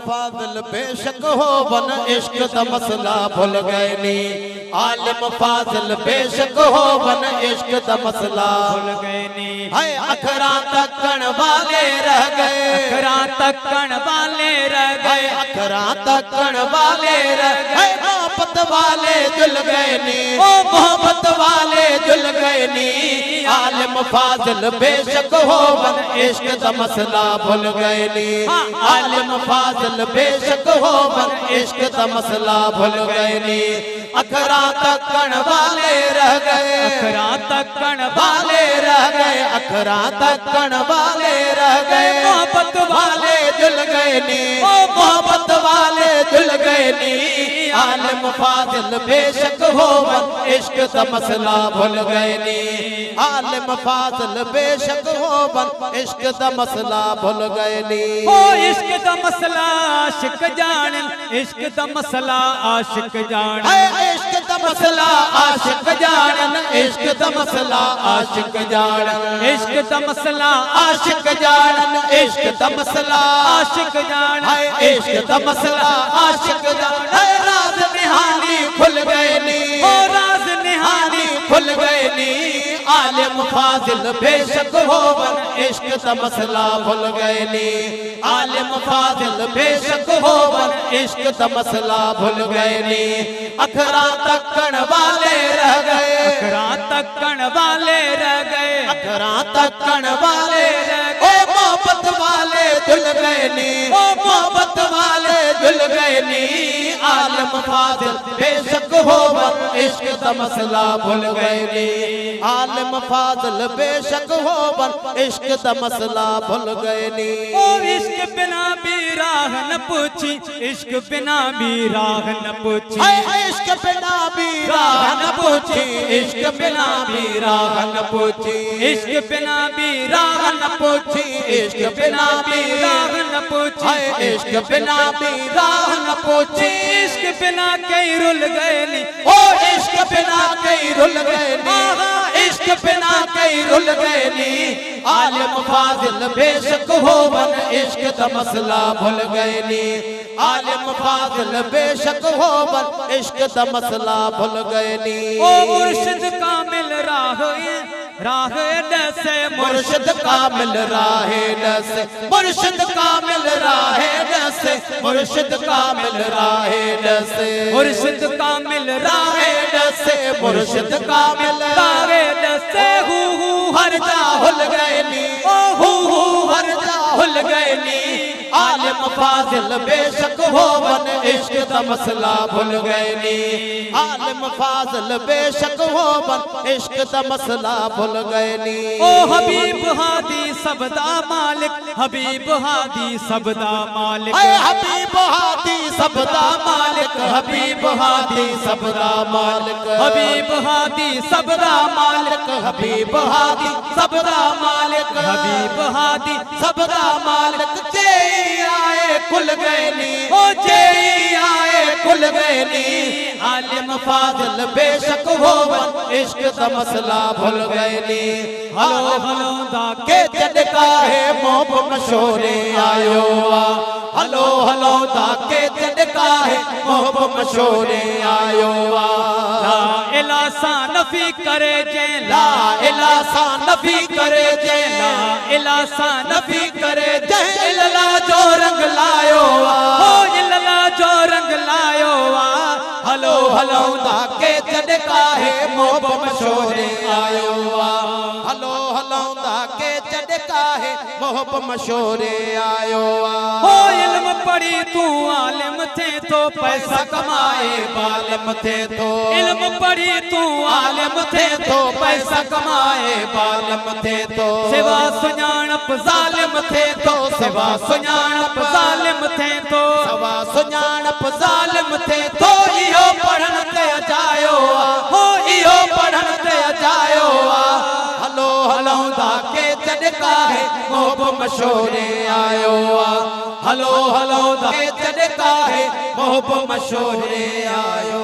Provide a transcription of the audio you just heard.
फाजिल बेशक हो वन इश्क दा मसला भुल गए नी। आलिम फाजिल बेशक हो वन इश्क दा मसला भुल गए नी। हाय अखरा तकन वाले रह गए, अखरा तकन वाले रह गए, अखरा तकन वाले रह गए। मोहब्बत वाले जुल गए नी, ओ मोहब्बत वाले जुल गए नी। आलिम फाजिल बेशक हो वन इश्क दा मसला भुल गए नी। आलिम फाजिल बेशक हो वन इश्क दा मसला भुल गए नी। अखरा तकन वाले रह गए, अखरा तकन वाले रह गए, अखरा तकन वाले रह गए। मोहब्बत वाले जुल गए नी, ओ मोहब्बत वाले जुल गए नी। आलिम फाजिल बेशक हो वन इश्क दा मसला भुल गए नी। आलिम फाजिल बेशक हो वन इश्क दा मसला भुल गए नी। ओ इश्क दा मसला आशिक जान, इश्क दा मसला आशिक जान, इश्क दा मसला आशिक जान, इश्क दा मसला आशिक जान, इश्क दा मसला आशिक जान, इश्क दा मसला आशिक जान, इश्क दा मसला आशिक जान। राज निहानी खुल गए नी, ओ राज निहानी खुल गए नी। आलिम फाजिल बेशक हो वन इश्क दा मसला भुल गए नी। आलिम फाजिल बेशक हो वन इश्क दा मसला भुल गए नी। अखरा तकन वाले रह गए, अखरा तकन वाले रह गए, अखरा तकन वाले रह गए। ओ मोहब्बत वाले जुल गए नी, ओ मोहब्बत वाले जुल गए नी। आलिम फाजिल बेशक हो वन इश्क दा मसला भुल गए नी। आलिम फाजिल बेशक हो वन इश्क दा मसला भुल गए नी। ओ इश्क बिना भी राह न पूछी, इश्क बिना भी राह न पूछी, इश्क बिना भी राह न पूछी, इश्क बिना भी राह न पूछी, इश्क बिना भी राह न पूछी, इश्क बिना भी राह न पूछी, इश्क बिना भी राह न पूछी। इश्क बिना कई रुल गए नी, ओ इश्क बिना कई रुल गए नी, इश्क बिना कई रुल गए नी। आलिम फाजिल बेशक हो वन इश्क दा मसला भुल गए नी। आलिम फाजिल बेशक हो वन इश्क दा मसला भुल गए नी। ओ मुर्शिद कामिल राह राह दसे, मुर्शिद कामिल राह दसे, मुर्शिद कामिल राह दसे, मुर्शिद कामिल राह दसे, मुर्शिद कामिल राह दसे, मुर्शिद कामिल राह दसे। हु हर जा हुल गए नी, ओ हु हर जा हुल गए नी। आलिम फाजिल बेशक हो वन इश्क दा मसला भुल गए नी। आलिम फाजिल बेशक हो वन इश्क दा मसला भुल गए नी। ओ हबीब हादी सबदा मालिक, हबीब हादी सबदा मालिक, हबीब हादी सबदा मालिक, हबीब हादी सबदा मालिक, हबीब हादी सबदा मालिक, हबीब हादी सबदा मालिक, हबीब हादी सबदा मालिक। जेई आए खुल गए नी, ओ जेई आए खुल गए नी। आलिम फाजिल बेशक हो वन इश्क दा मसला भुल गए नी। हलो हलो दा के चडका है मोब मशोरे आयो आ, हलो हलो दा के चडका है मोब मशोरे आयो आ। ला इला सा नफी करे जे, ला इला सा नफी करे जे, ला इला सा नफी करे जे, इल्ला जो रंग लायो आ, ओ इल्ला जो रंग लायो आ। हलो हलो दा के चडका है मोब मशोरे आयो आ, हलो हलो दा के चडका है मोब मशोरे आयो आ। ओ इल्म पढ़ी तू आलिम थे तो पैसा कमाए बालिम थे तो, इल्म पढ़ी तू आलिम थे तो पैसा कमाए बालिम थे तो, सेवा सुञाणप जालिम थे तो, सेवा सुञाणप जालिम थे तो, सवा सुञाणप जालिम थे तो। इहो पढ़न ते अजायो आ, हो इहो पढ़न ते अजायो आ। हलो हलो दा के चडका है मोब मशोरे आयो आ, हलो हलो दा के चडका है मोब मशोरे आयो।